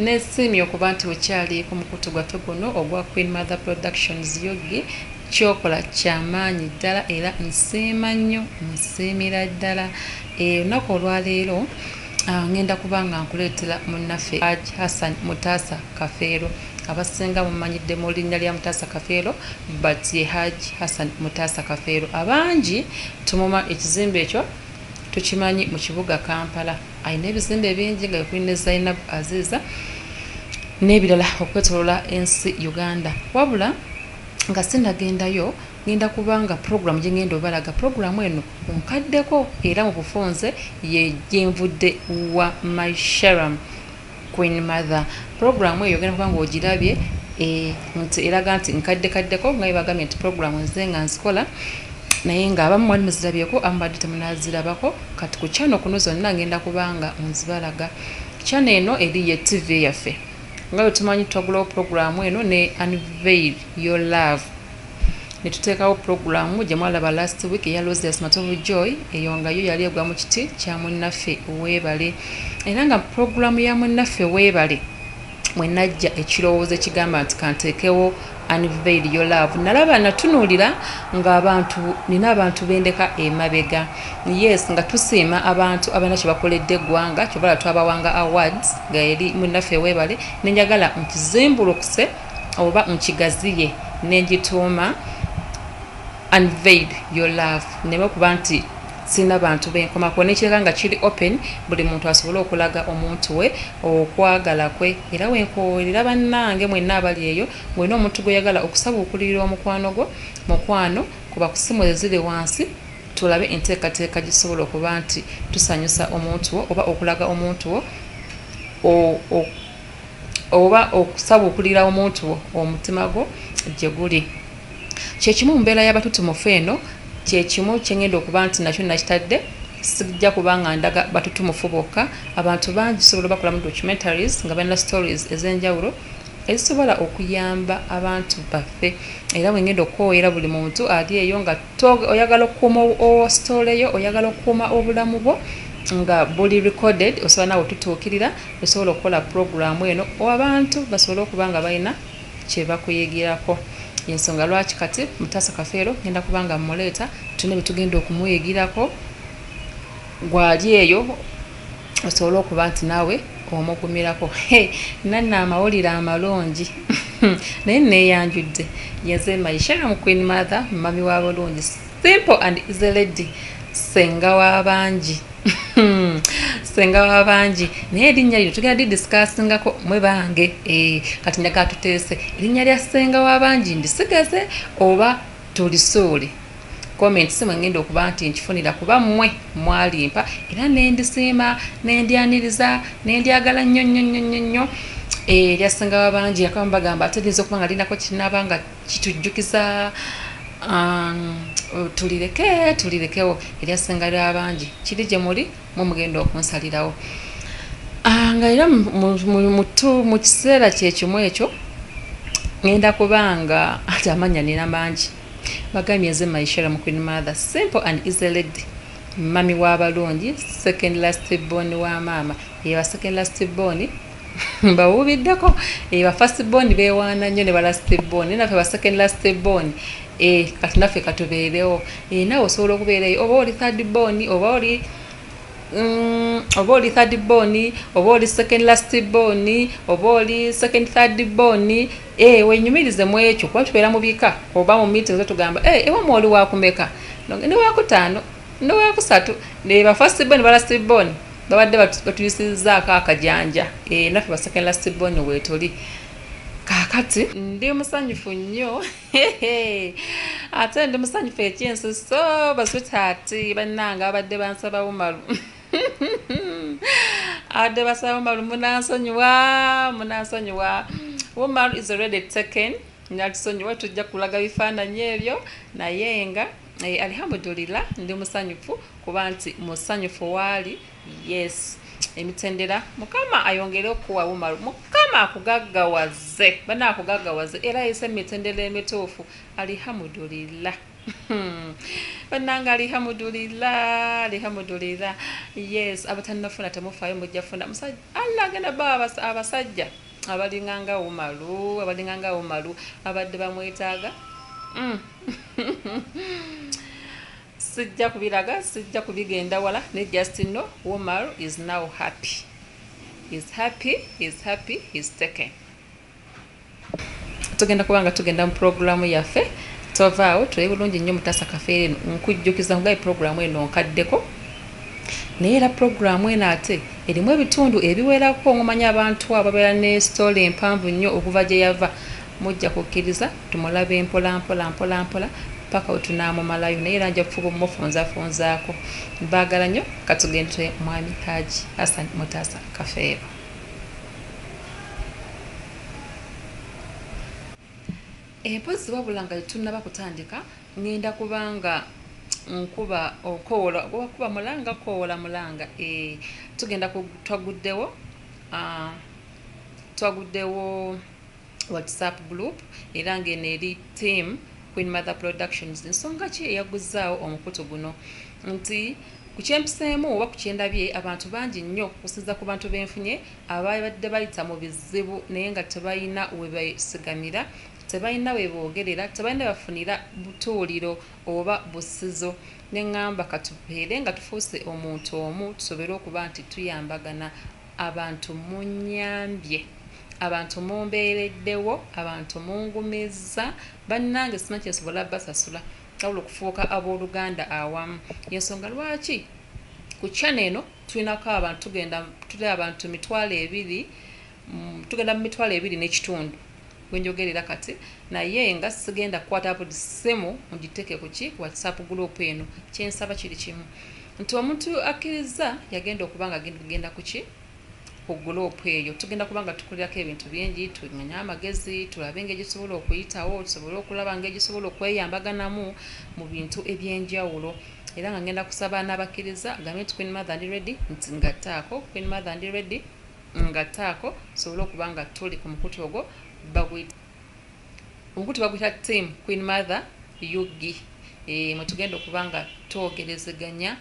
nesimye okuba nti wekyali ku mukutu gwaffe guno ogwa Queen Mother Productions yogi kyokola kyamaanyi ddala era nsiima nnyo nsiimira ddala olunaku olwaleero ngenda kubanga nkuleetera munnaffe Haji Hassan Mutasa Kafeero abasinga mumanyidde mu linnya lya Mutasa Kafeero but ye Haji Hassan Mutasa Kafeero abangi tumuma ekizimbe ekyo tukimanyi mu kibuga Kampala ayina ebizimbe bingi nga Queen Zainab Aziza n'ebirala okwetolola ensi Uganda wabula nga sinagendayo ngenda kubanga program gye ngenda obalaga program eno nkaddeko era mu bufunze ye Jenvude wa Maisharam Queen Mother program eyo genda kubanga ogirabye nti eraga nti nkadde-kaddeko nga bagambye nti program nze nga nzikola naye nga abamu mwali muzirabyeko ambadde temunazirabako kati ku channel kuno zonna ngenda kubanga nzibalaga channel eno eri ye TV yaffe nga bwe tumanyi twagulawo program eno ne Unveil Your Love ne tuteekawo program gye mwalaba last week eya Roses Matovu Joy eyo nga yo yali egwa mu kiti kya munnaffe Weebale era nga program ya munnaffe Weebale mwe najja ekirowoozo ekigamba nti kanteekewo Unveil Your Love nalaba natunuulira nga nina abantu bendeka emabega yes nga tusiima abantu abalina kye bakoledde eggwanga kyobala twabawanga awards nga eri munnaffe Weebale nenjagala nkizimbulukuse oba nkigaziye nenjituuma Unveil Your Love neme okuba nti sina bantu benkomako nekireka nga kiri open buli muntu asobola okulaga omuntu we okwagala kwe era wenkowerera bannange mwenna abali eyo ng'olina omuntu gweyagala okusabuukulirira mukwano kuba ku simu eziri wansi tulabe enteekateeka gisobola okuba nti tusanyusa omuntu wo oba okulaga omuntu wo oba okusabuukulira omuntu wo omutima gwo gye guli kyekimu mu mbeera y'abatutumufu eno kyekimu kyengenda okuba nti nakyo nakitadde sijja kubanga ndaga batutumufu bokka abantu bangi sobola bakola mu documentaries nga balina stories ez'enjawulo ezisobola okuyamba abantu baffe era wengenda okuwoera buli muntu ali eyo nga oyagala okukuuma story yo oyagala okukuuma obulamu bwo nga buli recorded osobola nawe tutuukirira osobola okukola program eno abantu basobola okuba nga balina kye bakuyigirako yensonga lwaki kati Mutasa Kafeero ngenda kubanga muleeta tune bitugenda okumuyigirako gwali eyo osobola okuba nti naawe omugumirako nanna amawulire amalungi naye neeyanjudde yenze Maisharam Queen Mother mami wa bulungi simple and easy lady senga w'abangi senga w'abangi naye erinnya lino tugenda discussingako mwe bange kati njagala tuteese erinnya lya senga w'abangi ndisigaze oba tulisuule comments mwe ngenda okuba nti nkifunira kuba mmwe mwalimpa era nendisiima nendyaniriza nendyagala nnyo erya senga w'abangi yakaba bagamba ate linza okuba nga linako kinaba kitujjukiza tulirekewo erya senga ly'abangi kiri gye muli mugenda okunsalirawo nga era mu kiseera kyekimu ekyo ngenda kubanga ati amanya nina mangi bagambye nze Maisharam Queen Mother simple and easy lady mami w'abalungi second last born wa maama eba second last born bawubiddeko eba first born beewaana nnyo ne ba last born naffe ba second last born kati naffe katubeerewo nawe osobola okubeerayo oba oli third born oba oli third born oba oli second last born oba oli second third born wenyumirize mu ekyo kuba tubeera mu bika oba mu meetings tugamba ewamu oli wakumeka ne wakutaano ne wakusatu ne ba first born ba last born babadde batuyisizzaako akajanja naffe ba second last born weetoli kakati ndi musanyufu nnyo ate ndi musanyufu ekyensuso basweetheart bannange abadde bansaba bumalu abadde basaba bumalu munansonyiwa bumalu is already taken natusonyiwa tujja kulaga bifaananyi ebyo naye nga alhamdulillah ndi musanyufu kuba nti musanyufu waali yes emitendera mukama ayongere okuwa bumalu mukama akugaggawaze bana akugaggawaze era yise emitendera emituufu alhamdulillah Bannanga alhamdulillah. Yes, abatannafuna temufaayo mujja funa musajja Allah agenda baba abasajja abalinganga umalu abadde bamwetaaga. Sijja kubiraga, sijja kubigenda wala ne just know Umaru is now happy. He's taken. Tugenda mu programu yaffe. Tovaawo tuli bulungi nnyo Mutasa Kafeero nkujjukiza ngai programu eno nkaddeko. Naye era programu eno ate erimu ebitundu ebiwerako ng'omanya abantu ababeera ne story empanvu nnyo okuva gye yava. Mujja kukkiriza tumulabe mpola paka tunaamumalayo naye era nja kufuba omumufunzaako. Baagala nnyo katugende Mwami Haji Hassan Mutasa Kafeero. Mpozi wabula nga tunaba kutandika ngenda kubanga nkuba okoola kuba mulanga koola mulanga tugenda twaguddewo WhatsApp group era ng'eno eri team Queen Mother Productions. Ensonga ki eyaguzaawo omukutu guno nti ku kyempiseemu oba ku kyendabye abantu bangi nnyo okusinza ku bantu benfunye ababadde bayita mu bizibu naye nga tebalina we besigamira, tebalina we boogerera, tebalina bafunira butuuliro oba busizo. Ne ŋŋamba katubeere nga tufuuse omuntu omu tusobole okuba nti tuyambagana. Abantu munnyambye, abantu mumbeereddewo, abantu mungumizza, bannange simanyi kyensobola basasula wabula okufuuka abooluganda awamu. Y'ensonga lwaki ku channel eno tulinako abantu tuli abantu 2,000, tugenda mu 2,000 n'ekitundu wenjogerera kati, naye nga sigenda kukwata buli ssimu ngiteeke ku WhatsApp group eno. Kyensaba kiri kimu nti omuntu akkiriza yagenda okuba nga agenda ku group eyo. Tugenda kubanga tukulirako ebintu bingi, tunganya amagezi, tulabe engeri gisobola okuyitawo, tusobole okulaba engeri gisobola okweyambaganamu mu bintu eby'enjawulo. Era nga ngenda kusaba n'abakkiriza agambe nti Queen Mother ndi ready, nti ngattaako Queen Mother ndi ready, ngattaako tusobole okuba nga tuli ku mukutu ogwo. Omukutu baguyita team Queen Mother Yugi. Mwe tugenda okuba nga twogerezeganya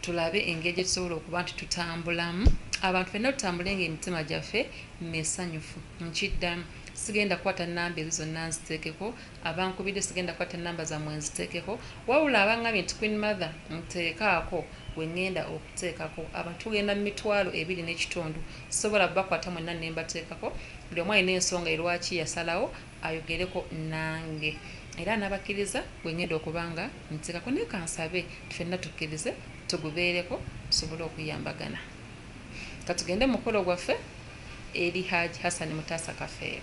tulabe engeri gye tusobola okuba nti tutambulamu. Abantu fenna tutambulenga emitima gyaffe mesanyufu. Nkiddamu sigenda kukwata nnamba ezo zonna nziteekeko, abankubidde sigenda kukwata nnamba zammwe nziteekeko, wabula abangamye nti Queen Mother nteekaako we ŋŋenda okuteekako. Abantu tugenda mu 2,000 n'ekitundu, sobola bakwata mwenna ne mbateekako. Buli omu alina ensonga lwaki yasalawo ayogereko nange. Era n'abakkiriza we ŋŋenda okuba nga nteekako, naye kansabe ffenna tukkirize tugubeereko tusobole okuyambagana. Katugende mu mukolo gwaffe eri Haji Hassan Mutasa Kafeero.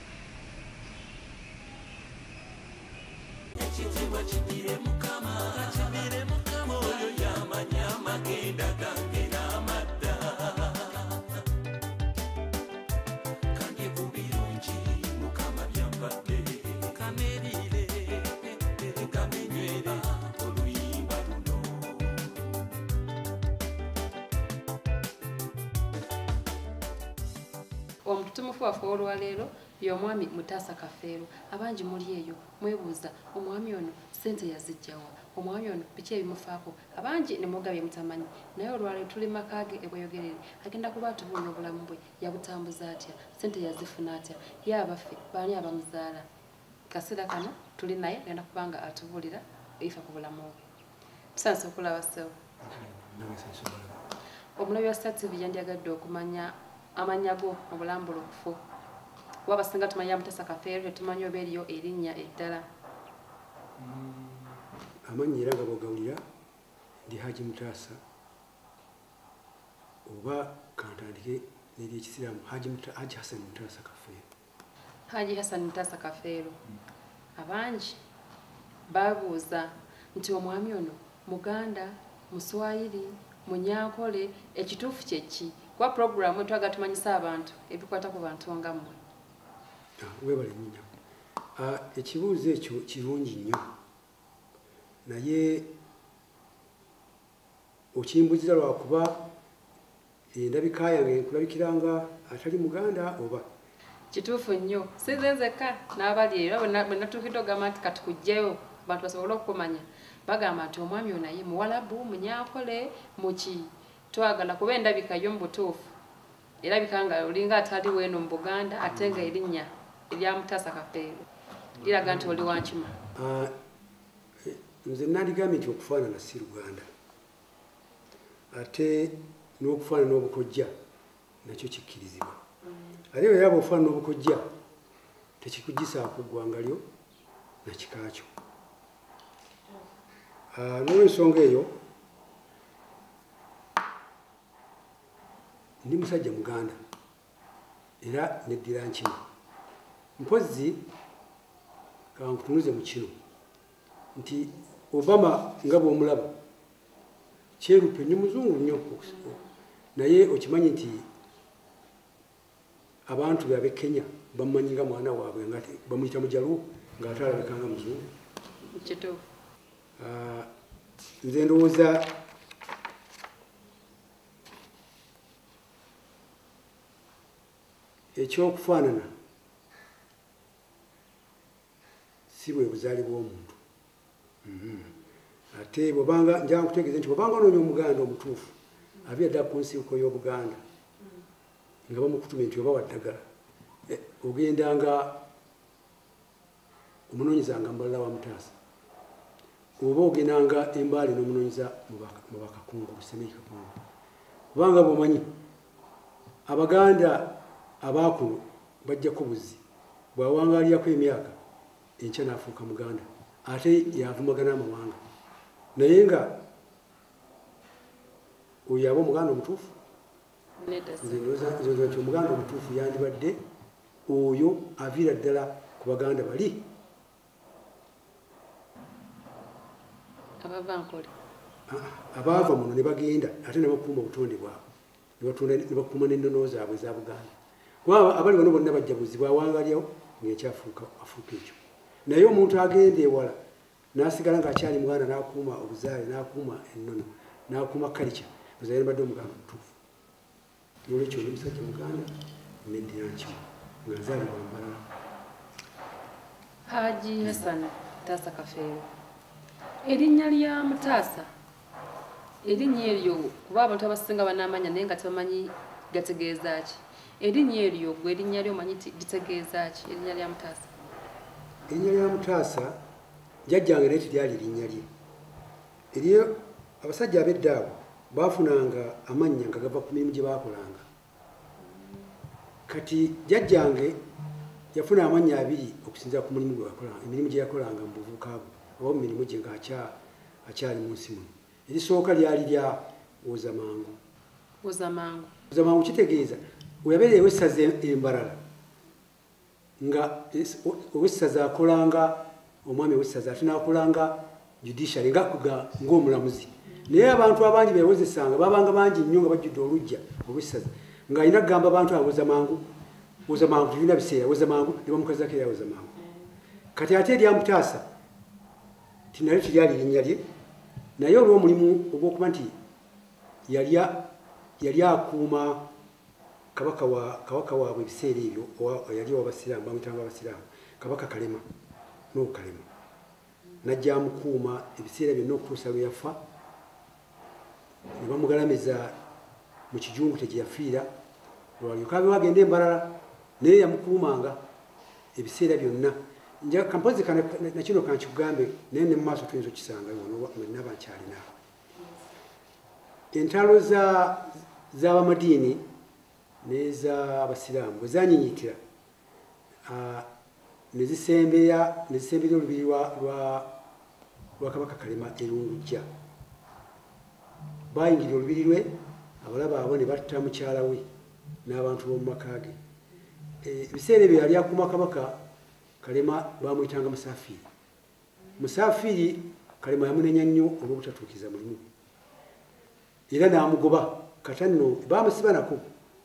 Omututumufu waffe olwaleero y'omwami Mutasa Kafeero. Abangi muli eyo mwebuuza omwami ono ssente yazijjawa, omwami ono biki ebimufaako, abangi ne mugabye mutamanyi. Naye olwaleero tuli makaage ebweyogerere, agenda kuba atubuulira obulamu bwe, yabutambuza atya, ssente yazifuna atya, ye abaffe baani abamuzaala. Kaseera kano tuli naye agenda kuba nga atubuulira ebifa ku bulamu bwe. Tusanze okulaba ssebo. Omulabi wa Star TV yandyagadde okumanya amannya go mu bulambulukufu. Wabasinga tumanya Mutasa Kafeero, tetumanyi oba eriyo erinnya eddala. Amannya era nga bw'ogawulira ndi Haji Mutasa, oba kantandike n'eryekisiraamu Haji Hassan Mutasa Kafeero. Haji Hassan Mutasa Kafeero. Abangi babuuza nti omwami ono Muganda, Muswayiri, Munyankole, ekituufu kye ki? Kwa programu twaga tumanyisa abantu ebikwata ku bantu nga mmwe. Weebale nnyo. Ekibuuzo ekyo kirungi nnyo, naye okimbuzira lwakuba endabika yange nkulabikira nga atali Muganda oba? Kituufu nnyo, si nze nzekka n'abali eyo bwe natuukidde ogamba nti kati kujjayo abantu basobole okukumanya. bagamba nti omwami ono ye muwalabu munyakole muki twagala kuba endabika yo mu butuufu erabika nga olinga atali weno mu Buganda ate nga erinnya erya Mutasa Kafeero liraga nti oli wankima. Nze nandigambye nti okufaanana si Luganda ate n'okufaanana n'obukojja nakyo kikkirizibwa ate era bw'ofaanana n'obukojja tekikugisaako ggwanga lyo nakikaakyo. N'olwensonga eyo ndi musajja Muganda era neddira nkima mpozzi kankutunuze mu kino nti Obama nga bw'omulaba kyerupe nnyo muzungu nnyo naye okimanyi nti abantu be ab'e Kenya bamumanyi nga mwana waabwe nga bamuyita mujaluwo ng'ate alabika nga muzungu. Nze ndowooza ekyokufaanana si bwe buzaali bw'omuntu ate bwobanga njala nkutegeeza nti bwobanga onoonya Omuganda omutuufu abeera ddala ku nsibuko y'Obuganda nga bamukutumye nti oba waddagala ogendanga omunoonyezanga mubalala wa Mutasa oba ogendanga Embaale n'omunoonyeza mu bakakungu Semeki Kakungu kubanga bw'omanyi Abaganda abaakulu bajjako buzzi bw'awangaalirako emyaka enkya n'afuuka Muganda ate yavumagana amawanga naye nga oyo aba Omuganda omutuufu. Nze ndowooza nti Omuganda omutuufu yandibadde oyo aviira ddala ku Baganda bali abaava muno ne bagenda ate ne bakuuma obutonde bwabwe ne bakuuma n'ennono zaabwe eza Buganda kuba abali bano bonna bajja buzzi bw'awangaalyawo ng'ekyafuuka ekyo naye omuntu agenda ewala n'asigala ng'akyali Muganda n'akuuma obuzaale n'akuuma ennono n'akuuma kalica ozaire mbadde Omuganda omutuufu. N'olwekyo oli musajja Muganda neddira nkima nga nzaalibwa mbalala. Haji Hassan Mutasa Kafeero erinnya lya Mutasa erinnya eryo kuba abantu abasinga banaamanya naye nga tebamanyi gategeeza ki erinnya eryo gwe erinnya lyo omanyi litegeeza ki erinnya lya Mutasa? Erinnya lya Mutasa jjajjange naye teryali linnya lye eriyo abasajja ab'edda abo baafunanga amannya nga gava ku mirimu gye baakolanga kati jjajjange yafuna amannya abiri okusinziira ku mulimu gwe yakolanga emirimu gye yakolanga mu buvubuka bwe oba mu mirimu gye ng'akyali mu nsi muno. Erisooka lyali lya Wozamangu. Wozamangu kitegeeza weyabeera ewessaza embalala nga owessaza akolanga omwami owessaza ate n'akolanga judiciary ng'omulamuzi naye abantu abangi bewozesanga babanga bangi nnyo nga bajjudde olujja olwessaza ng'alina kugamba abantu abo Wozamangu tulina biseera Wozamangu ne bamukazako era Wozamangu kati ate erya Mutasa tinalyo teryali linnya lye naye olw'omulimu ogw'okuba nti yali akuuma kabaka waabwe ebiseera ebyo yali ow'Abasiraamu bamuyitanga Abasiraamu Kabaka Kalema n'Okalema najja amukuuma ebiseera byonna okutuusa lwe yafa ne bamugalamiza mu kijungute gye yafiira olwalyoka abe wagenda embalala naye yamukuumanga ebiseera byonna. Kampozi nakino kankikugambe naye ne mu maaso tuyinza okukisangayo mwenna bankyalina. Entalo z'Abamadiini n'ez'Abasiraamu bwe zanyinyitira ne zisembera olubiri lwa Kabaka Kalema erungujja bayingirira olubiri lwe abalaba abo ne batta mukyala we n'abantu b'omu maka ge. Ebiseera ebyo yali akuuma Kabaka Kalema bamuyitanga Musafiri. Musafiri Kalema yamunenya nnyo olw'obutatuukiza mulimu era n'amugoba kati nno bamusiba nako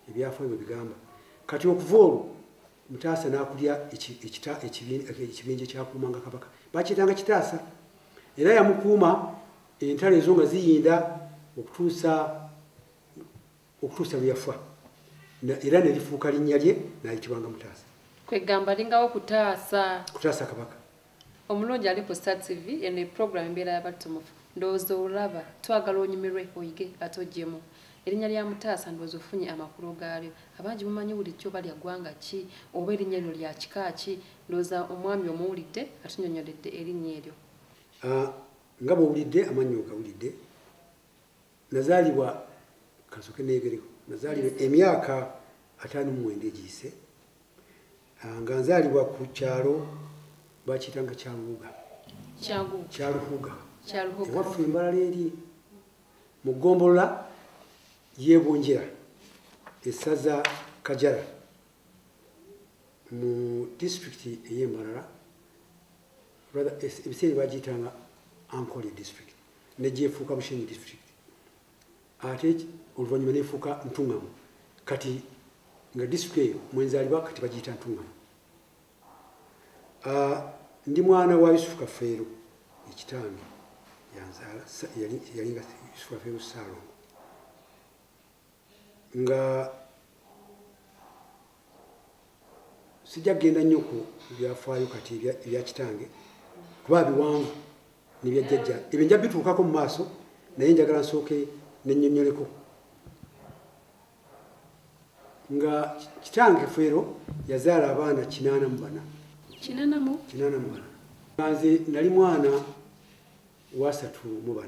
Ebyafayo bwe bigamba kati okuva olwo Mutasa n'akulya ekibinja ekyakuumanga Kabaka bakiyitanga Kitaasa era yamukuuma entalo ezo nga ziyinda okutuusa lwe yafa era ne lifuuka linnya lye n'ayitibwanga Mutasa. Kwegamba lingawo kutaasa Kabaka omulungi ali ku Star TV eno program embeera y'abatumufu ndowooza olaba twagala onyumirwe oyige ate oggyemu erinnya lya Mutasa ndowooza ofunye amakulu gaalyo abangi mumanyi bulijjo balya ggwanga ki oba erinnya lino lya kika ki ndowooza omwami omuwulidde atunnyonnyoledde erinnya eryo nga bw'owulidde amannya ogawulidde nazaalibwa kasoke neegereko nazaalibwa emyaka 59 egiyise nga nzaalibwa ku kyalo bakiyitanga kyaluhuga ewaffe embalala eri mu ggombolola y'ebunjira essaza Kajala mu disitulikiti ey'embalala ebiseera bagiyitanga Ankole district negyefuuka Bushenyi district ate oluvannyuma nefuuka Ntungamu kati nga disitulikiti eyo mwenzaalibwa kati bagiyita Ntungamu. Ndi mwana wa Yusufu Kafeero ekitange yanzaala yalinga Yusufu Kafeero Ssaalongo nga sijja kgenda nnyo ku byafaayo kati ebya kitange kuba biwanvu nebyajjajja ebyo nja bituukako mu maaso naye njagala nsooke nennyonnyoleko nga kitange Kafeero yazaala abaana 84 nze nali mwana wa 34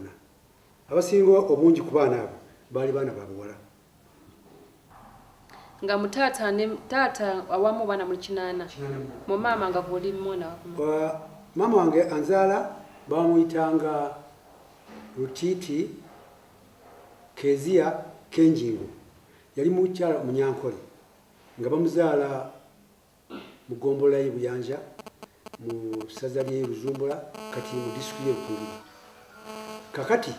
abasinga obungi ku baana abo baali baana babuwala nga mutaata ne taata awamu bana mu 8 mu mama nga buli mwana mama wange anzaala bamuyitanga Lutiti Kezia Kenjingo yali mukyala Munyankole nga bamuzaala mu ggombolola y'e Buyanja mu ssaza ly'e Luzumbula kati mu disitulikiti y'e Rukungiri kakati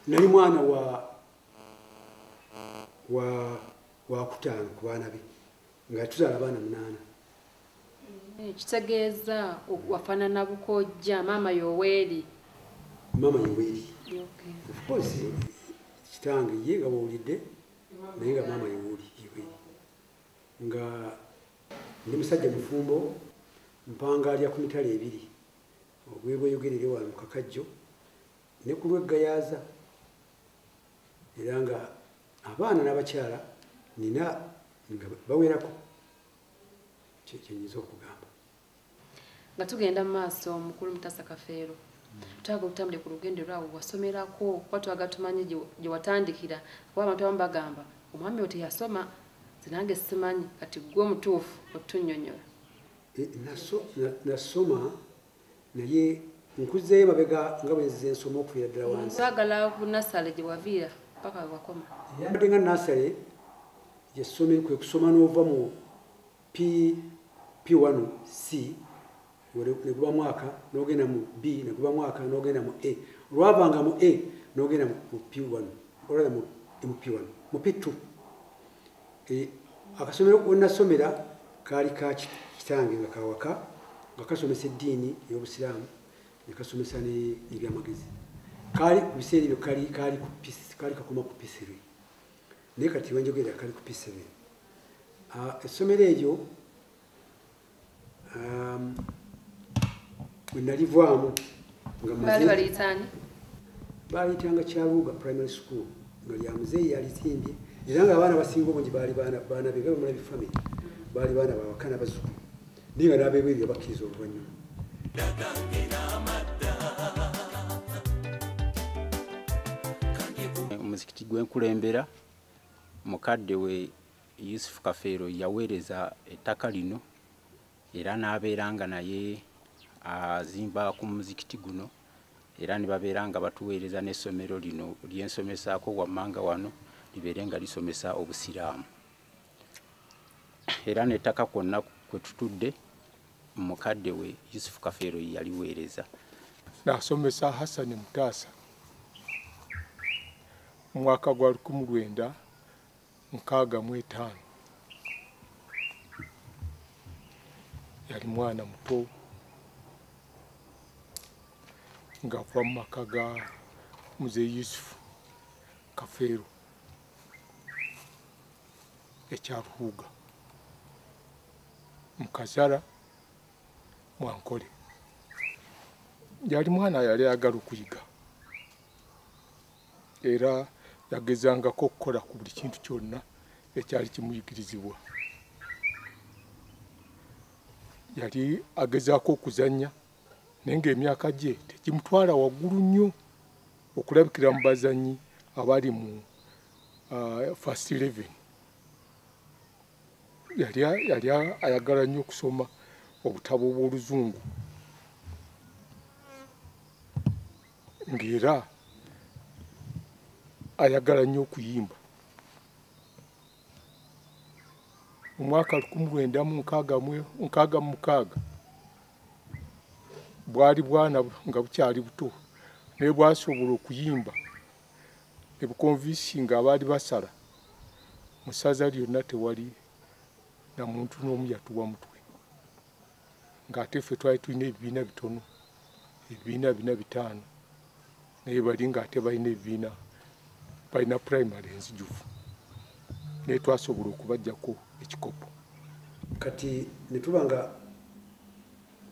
nali mwana wa kutaano ku baana be nga tuzaala abaana 8 kitegeeza wafaanana bukojja maama Yoweri of course kitange ye nga bw'owulidde naye nga maama Yoweri nga ndi musajja mufumbo mpangalya ku mitala 2 ogwebweyogerere wano mu Kakajjo ne ku lw'eggayaaza era nga abaana n'abakyala nina nga bawerako kyenyinza okugamba nga tugenda mu maaso mukulu Mutasa Kafeero twaga otambule ku lugendo lwawo wasomerako kuba twaga tumanyi gye watandikira kuba abantu abamu bagamba omwami oyo teyasoma zinange simanyi kati gwe omutuufu otunnyonnyola nasoma naye nkuzeeyo mabega nga bwe nzize nsoma okuviira ddala wansi twagala ku nasale gye waviira paka wakoma yambadde nga nasale gyesome kwe kusoma n'ova mu P1C neguba mwaka n'ogenda mu B neguba mwaka n'ogenda mu A olwavanga mu A n'ogenda mu P1 olala mu P1 mu P2 akasomero kwenasomera kaali ka kitange nga kawaka nga kasomesa eddiini y'obusiraamu nekasomesa n'ebyamagezi kaali ku biseera ebyo kaali kakoma ku P3 naye kati wenjogera kaali ku P7 essomero eryo bwe nalivaamu baliyitanga Kyaluga primary school nga lya muzeeyi yalizimbye era nga abaana basinga obungi baali baana be nga bamulabi family baali baana bawakana bazzukulu naye nga n'abeebwerera bakkiriza oluvannyuma omuzikiti gwenkulembera mukadde we Yusufu Kafeero yaweereza ettaka lino era n'abeeranga naye azimba ku muzikiti guno era ne babeera nga batuweereza n'essomero lino lyensomesaako wammanga wano libeere nga lisomesa obusiraamu era n'ettaka kwonna kwe tutudde mukadde we Yusufu Kafeero yaliweereza nasomesa Hassan Mutasa mu mwaka gwa 1965 yali mwana muto nga ava mu maka ga muzeeyi Yusufu Kafeero ekyaruhuga mu Kazara Mwankole yali mwana yali ayagala okuyiga era yagezangako okukola ku buli kintu kyonna ekyali kimuyigirizibwa. Yali agezaako okuzannya naye ng'emyaka gye tekimutwala waggulu nnyo okulabikira mu bazannyi abali mu first 11. Yali ayagala nnyo okusoma obutabo bw'Oluzungu ng'era ayagala nnyo okuyimba. Mu mwaka 1966 bwali bwana nga bukyali buto naye bwasobola okuyimba ne bukonvinsinga abaali basala mu ssaza lyonna tewali na muntu n'omu yatuwa mutwe, ng'ate ffe twali tulina ebibiina bitono, ebibiina 4-5, naye bali ng'ate balina primary enzijuvu naye twasobola okubajjako ekikopo. Kati ne tuba nga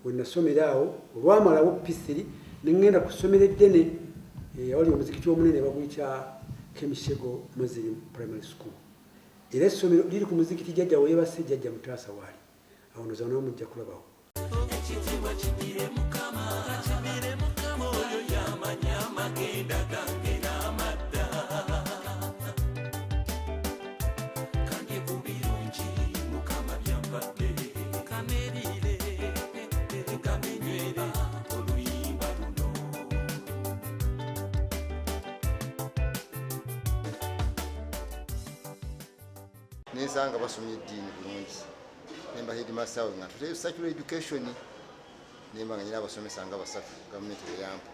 we nasomera awo olwamalawo P3 ne ŋŋenda ku ssomero eddene awali omuzikiti omunene baguyita Kemisego Muslim Primary School. Era essomero liri ku muzikiti jjajja weebase jjajja Mutasa waali awo noza n'omujja kulabawo. Nensanga basomye eddiini bulungi nemba headmaster we nga tuteyo secular education nemba nga nyina abasomesa nga basatu gavumenti eyampa.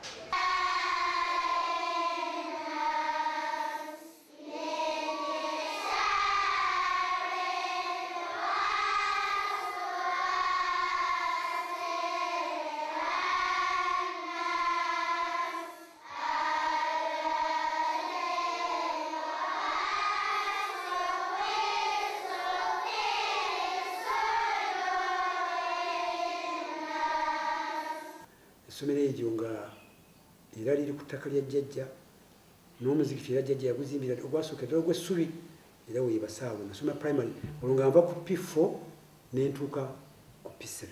Essomero eryo nga era liri ku ttaka lya jjajja n'omuzikiti era jjajja yaguzimbira ogwasooka ddala ogw'essubi era weebase awo nasoma primary olwo nga nva ku P4 n'entuuka ku P7.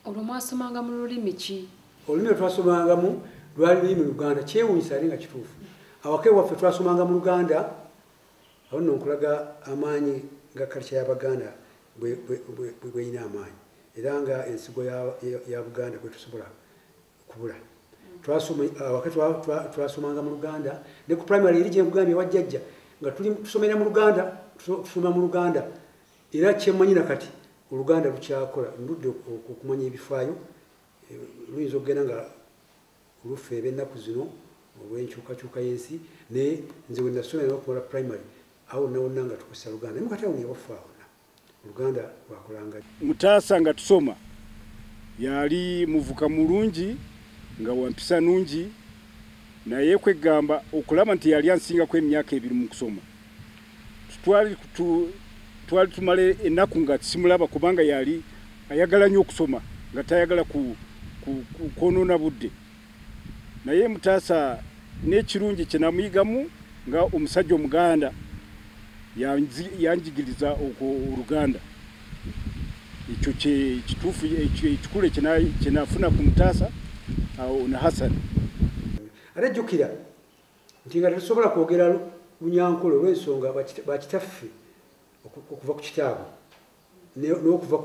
Olwo mwasomanga mu lulimi ki? Olulimi lwe twasomangamu lwali lulimi Luganda, kyewuunyisa ate nga kituufu. Awaka ewaffe twasomanga mu Luganda, awo nno nkulaga amaanyi nga culture y'Abaganda bweyina amaanyi era nga ensigo ya Buganda kwe tusobola kubula. Twasomanga mu Luganda ne ku primary eri gye nkugambye ewa jjajja nga tusomera mu Luganda, tusoma mu Luganda era kyemmanyi na kati Oluganda lukyakola ndudde okumanya ebifaayo. Luyinza okugenda nga oluffe eb'ennaku zino olw'enkyukakyuka y'ensi naye nze we nasomera n'okumala primary awo nawonna nga tukozesa Luganda naye mukati awo newaffe awo Luganda lwakolanga. Mutasa nga tusoma yali muvuka mulungi nga wampisa nungi naye kwegamba okulaba nti yali ansingako emyaka 2 mu kusoma. Twali tumale ennaku nga simulaba kubanga yali ayagala nnyo okusoma nga tayagala kwonoona budde. Naye Mutasa n'ekirungi kye namuyigamu nga omusajja Omuganda yanjigiriza Oluganda. Ekyo kituufu ekikule kye nafuna ku Mutasa awo na Hassan. Ate jjukira nti nga tetusobola kwogera Lunyankole olw'ensonga bakitaffe okuva ku kitaabo n'okuva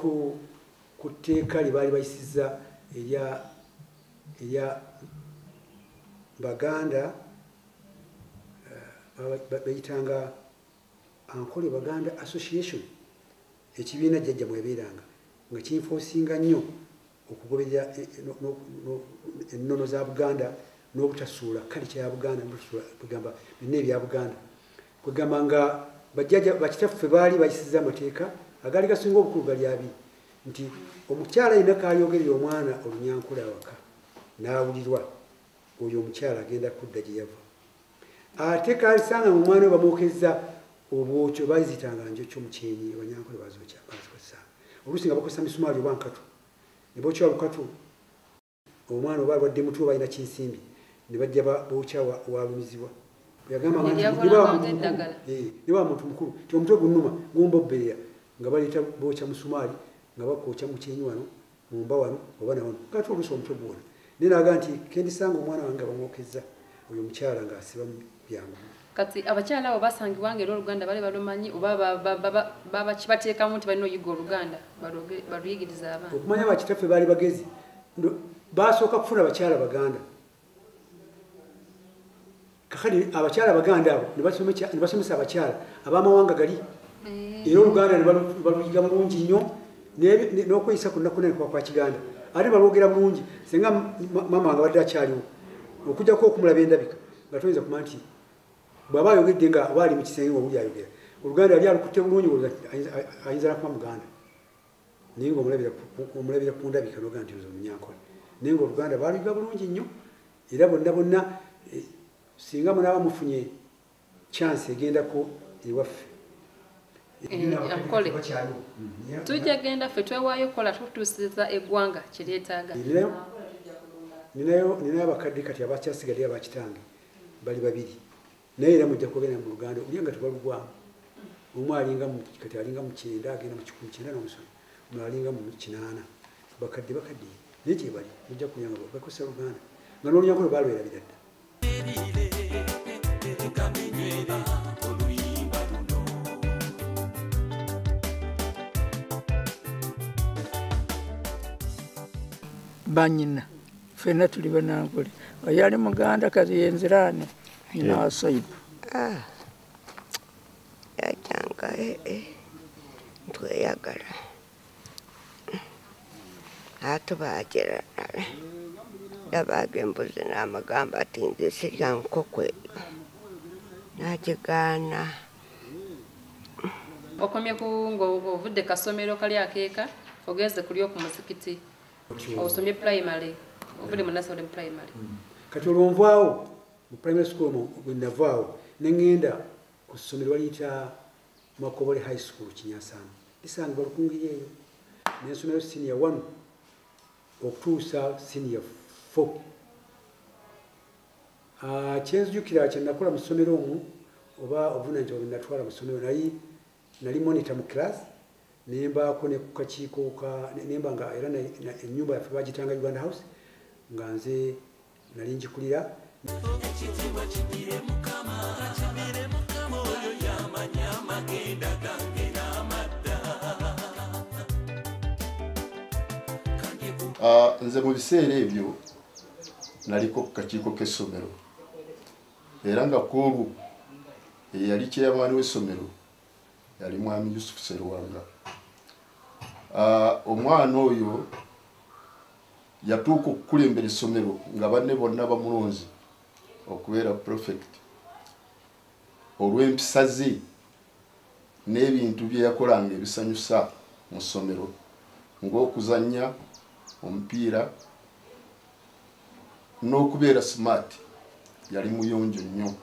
ku tteeka lye baali bayisizza erya Baganda bayitanga Ankole Baganda Association. Ekibiina jjajja mwebeeranga nga kinfoosinga nnyo okugoberera ennono za Buganda n'obutasuula culture ya Buganda kwegamba bina ebya Buganda kwegamba nga bajjajja bakitaffe baali bayisizza amateeka agaali gasinga obukulu gali abiri nti omukyala yenna kaalyogerera omwana Olunyankole awaka n'awulirwa oyo omukyala agenda kudda gye yava. Ate kaalisanga mu mwana we bamwokezza obwokyo bazitanga njo ky'omukyenyi Abanyankole bazookya bazikozesa oluusi nga bakozesa misumaali oba nkatu ne bookya lukatu omwana oba alwadde mutwe balina kinsimbi ne bajja bookya walumizibwa yagamba niba muntu mukulu ti omutwe gunnuma gumba obbeera nga baleeta bookya musumaali nga bakookya mu kyenyi wano mumba wano oba nawano kati oluusi omutwe guwona naye naga nti kendisanga omwana wange bamwokezza oyo omukyala ng'asiba mu byangu kati abakyala abo basangibwa ng'era oluganda bali balumanyi oba kibateekamu nti balina oyiga oluganda baluyigiriza abaana okumanya bakitaffe baali bagezi basooka kufuna abakyala baganda kakati abakyala baganda abo ne basomesa abakyala ab'amawanga gali era oluganda ne baluyiga bulungi nnyo n'okweyisa kunnakunene kwa kiganda ate balwogera bulungi singa mama wange badde akyaliwo okujjako okumulaba endabika nga toyinza kumanya nti bw'aba ayogedde nga oba ali mu kisenge ngaowuli ayogera oluganda yali alukutte bulungi ayinza nakuba muganda naye ngaomulabira ku ndabika noga nti ozo munyankola naye nga oluganda baluyiga bulungi nnyo era bonna bonna singa munaaba mufunye chance egendako ewaffe tujja genda ffe twewaayo kola tutuusiza eggwanga kiryetaaga ninayo abakadde kati abakyasigadde abakitange bali babiri naye era mujja kugenda mu luganda olya nga tebalugwamu omu kati alinga mu 9 agenda mu 19 n'omusomi omulala alinga mu 8 bakadde naye gyebali mujja kunyanga bakozesa luganda nga n'olunyanko lwe balwerabira dda banyina fena tuli banankole oyali muganda kati yenzirane nyina wasaibu yajanga ntweyagala ate bagira nale yabaga embuzi n'amagamba ati nze sirya nkokwe nagigaana okomye ng'ovudde kasomero kali akeeka ogenze kuli ku muzikiti osomye primary ovudde mu nursery primary kati olwonvaawo mu primary school bwe navaawo neŋŋenda ku ssomero baliyita Makobole high school Kinyasaana lisanga balukungiri eyo nensomero senior 1 okutuusa senior 4 kyenzijukira kyenakola mu ssomero omwo oba obuvunanyizibwa bwe natwala mu ssomero nali monitor mu class nembaako ne ku kakiiko nemba nga era ennyumba yaffe bagitanga Uganda House nga nze nali njikulira ekitiibwa kigire mukama oyo yamanya amagenda gange n'amadda nze mu biseera ebyo naliko ku kakiiko k'essomero era nga koolwo eyali kyeyamaani w'essomero yali mwami Yusufu Serwanga. Omwana oyo yatuuka okukulembera essomero nga banne bonna bamulonzi okubeera prefect olw'empisa ze n'ebintu bye yakolanga ebisanyusa mu ssomero ng'okuzannya omupiira n'okubeera smart. Yali muyonjo nnyo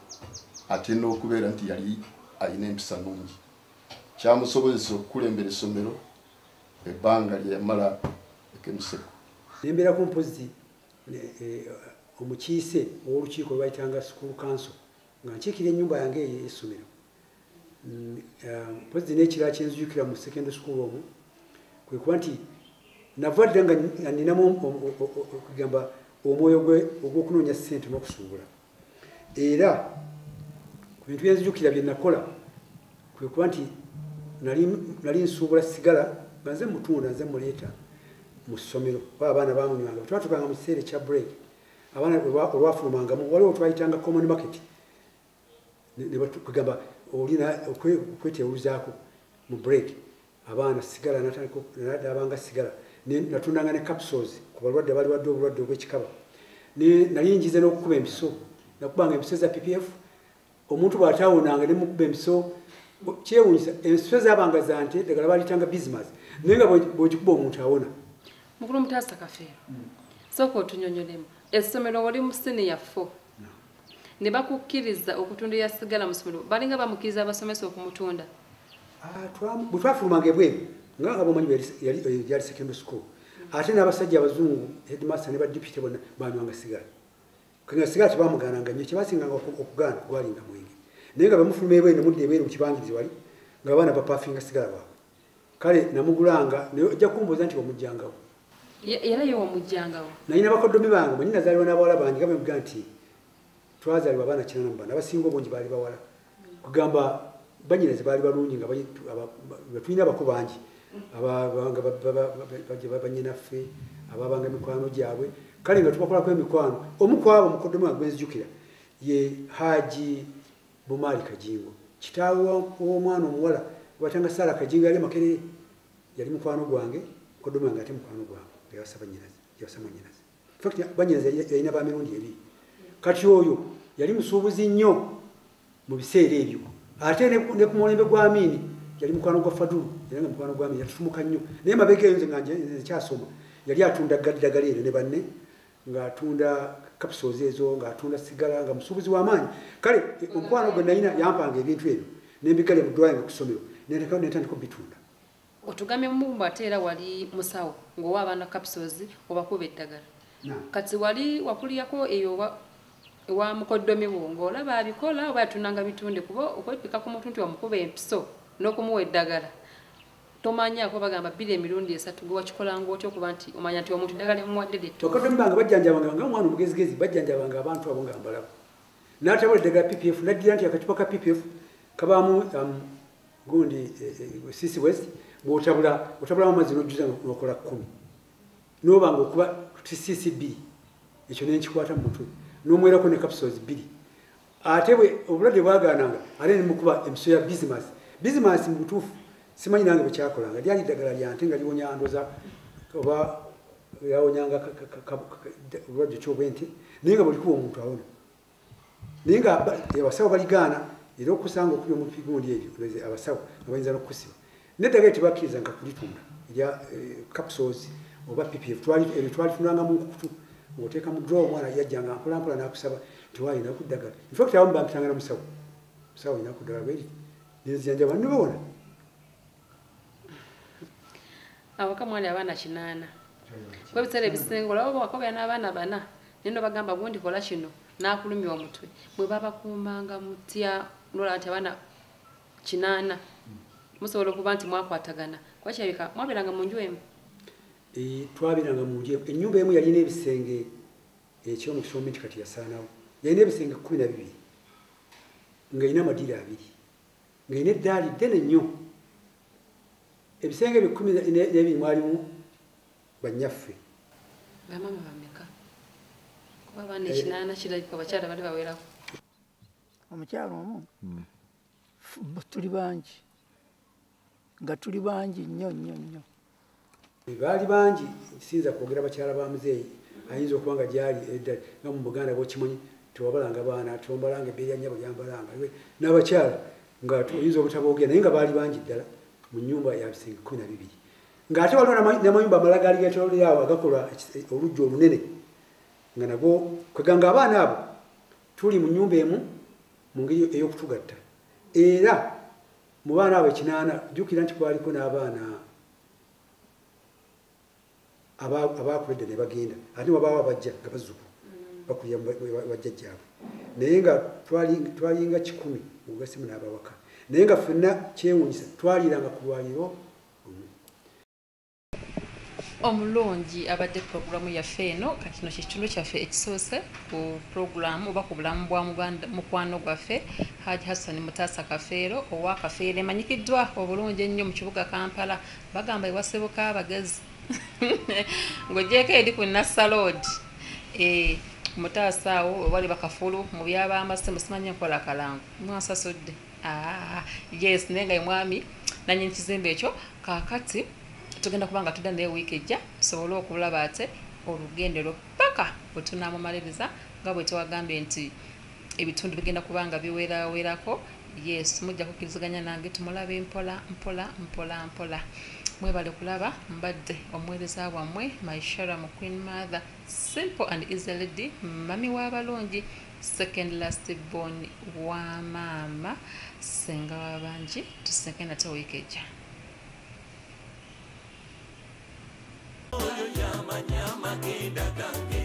ate n'okubeera nti yali alina empisa nnungi. Kyamusobozesa okukulembera essomero ebbanga lye yamala ekemuseko. Nembeerako mpozi omukiise ow'olukiiko lwe bayitanga school council nga nkiikira ennyumba yange eyo essomero. Mpozi n'ekirala kyenzijukira mu secondary school omwo kwe kuba nti nava dda nga ninamu okugamba omwoyo ogw'okunoonya ssente n'okusuubula. Era ku bintu byenzijukira bye nakola kwe kuba nti nali nsuubula sigala nga nze mutunda nze muleeta mu ssomero oba abaana bamunywanga twatukanga mu kiseera ekya break abaana olwafulumangamu waliwo twayitanga common market kugamba olina okweteewuluzaako mu break abaana sigala nadabanga sigala natundanga ne capsules ku balwadde abaliwadde obulwadde obw'ekikaba nali njize n'okukuba empiso nakubanga empiso za PPF omuntu bw'ataawonanga ne mukuba empiso kyewunyisa empiso zaabanga zante ddagala balitanga business naye nga bw'ogikuba omuntu awona. Mukulu Mutasa Kafeero sooka otunyonyolemu essomero wali mu senior 4 ne bakukkiriza okutundira sigala mu ssomero balinga bamukkiriza abasomesa okumutunda. Bwe twafulumanga ebweru nga abamanyi yali secondary school ate n'abasajja abazungu headmaster ne badipite bonna banywanga sigala kanga sigala tebamugaananga nnyo kyebasinganga okugaana gwalinga mwenge naye nga bamufuluma ebweru nemudde ebweru mu kibangirizi wali nga abaana bapafinga sigala baabwe kale namugulanga ojja kumbuuza nti wamujjangawo era yo wamujjangawo nalina bakoddomi bange mwenye nazaalibwa n'abawala bange nga bemuga nti twazaalibwa abaana 84 abasinga obungi baali bawala kugamba banyinaze baali balungi nga tulina abako bangi banyinaffe ababanga mikwano gyabwe kale nga tubakolako emikwano omu kwabo mukoddomi wange gwenzijukira ye Haji Bumali Kajingo kitaawe w'omwana omuwala batanga Sara Kajingo yali Makerere yali mukwano gwange mukoddomi wange ate mukwano gwange yawasa banyinaze in fact banyinaze yalina bamirundi ebiri kati oyo yali musuubuzi nnyo mu biseera ebyo ate ne ku mulembe gwa Amini yali mukwano gwa Fadulu yali nga mukwano gwa Amini yatufumuka nnyo naye mabega eyo nze nga nkyasoma yali atunda ddagala eryo ne banne ng'atunda capsules ezo ng'atunda sigala nga musuubuzi w'amaanyi kale omukwano gwe nalina yampanga ebintu ebyo nembigalya mu ddwaliro ku ssomero netandika obitunda otugambye mumbu ate era wali musawo ng'owa abaana capsules obakuba eddagala kati wali wakuliyako eyo ewa mukoddomi wo ng'olaba abikola oba yatunanga bitunde kuba okwepika ku muntu nti wamukuba empiso n'okumuwa eddagala tomanyako bagamba 2 emirundi 3 gwe wakikolanga otyo okuba nti omanya nti omuntu eddagala emuwadde letto bakoddomi bange bajjanjabanga nga omwana omugezigezi bajjanjabanga abantu abo nga mbalaba n'atabula eddagala PPF naddira nti akacupa ka PPF kabaamu gundi CC West bw'otabulamu amazzi n'ojjuza n'okola 10 n'obanga okuba CC 2 ekyo nenkikwata mu mutwe n'omwerako ne capsules 2 ate bwe obulwadde bwagaananga ate ne mukuba emiso ya bizimansi mu butuufu simanyi nange bwe kyakolanga lyali ddagala lyante nga liwonya ndoza oba yawonyanga obulwadde kyobwente naye nga bulikuba omuntu awona naye nga abasawo baligaana era okusanga okubya mu bigundi ebyo abasawo nga bayinza n'okukusiba neddagala tebakkirizanga kulitunda erya capsules oba PPF twalitunanga mu nkukutu ng'oteeka mu draw omwana yajjanga mpolampola n'akusaba tiwalina ku ddagala infact abamu bampitanga na musawo alina ku ddagala bweri nenzijanjaba nibawona awaka mwali abaana 8 kwe biseera ebisinga olaba wakobya n'abaana 4 nendo bagamba gundi kola kino n'akulumya omutwe bwe babakuumanga mutya nola nti abaana 8 musobola okuba nti mwakwatagana kwakyabika mwabeeranga mu nju emu twabiranga mu nju ennyumba emu yalina ebisenge ekyomukisa omu nti kati yasaanawo yalina ebisenge 12 nga yina amadiira 2 nga yina eddaali ddene nnyo ebisenge ebyo 12 mwalimu bannyaffe bamama bameka kuba abaana 8 kirabika abakyala bali bawerako omukyalo omu tuli bangi nga tuli bangi nnyo baali bangi sinza kwogera bakyala ba muzeeyi ayinza okuba nga gyali eddali nga mu Buganda bwokimanyi tewabalanga baana tombalanga ebbeeya nnyabo lyambalanga n'abakyala nga oyinza obutaboogera naye nga baali bangi ddala mu nnyumba ya bisenge 12 ng'ate waliwo n'amayumba amalala gaali geetoolerawo agakola oluggi olunene nga nagwo kweganga abaana abo tuli mu nnyumba emu mu ngeri ey'okutugatta era mu baana abo 8 jjukira nti kwaliko n'abaana abakuledde ne bagenda ate wabaawo abajja nga bazuku bakulira bajjajjaabwe naye nga twalinga 10 mugasimu n'abawaka naye nga ffenna kyewuunyisa twaliranga ku lwaliro omulungi abadde puroguramu yaffe eno kakino kitundu kyaffe ekisoose ku puroguramu oba ku bulamu bwa mukwano gwaffe Haji Hassan Mutasa Kafeero owa Kafeero emanyikiddwa obulungi ennyo mu kibuga Kampala bagamba ewasebuka abagezi ng'ogyeko eri ku Nassaload Mutasa awo wali bakafulu mu byabamase musimanyi nkola kalangu mwasasudde yes naye nga mwami nannyini kizimbe ekyo kaakati tugenda kubanga tudda naye wiiki ejja tusobole okulaba ate olugendero paka bwe tunaamumaliriza nga bwe tewagambye nti ebitundu bigenda kubanga biwerawerako yes mujja kukkiriziganya nange tumulabe mpola mwebale kulaba mbadde omuweereza wammwe Maishara mu Queen Mother simple and easy lady mami w'abalungi second last born wa maama senga w'abangi tusenkena te wiiki ejja manya magenda gange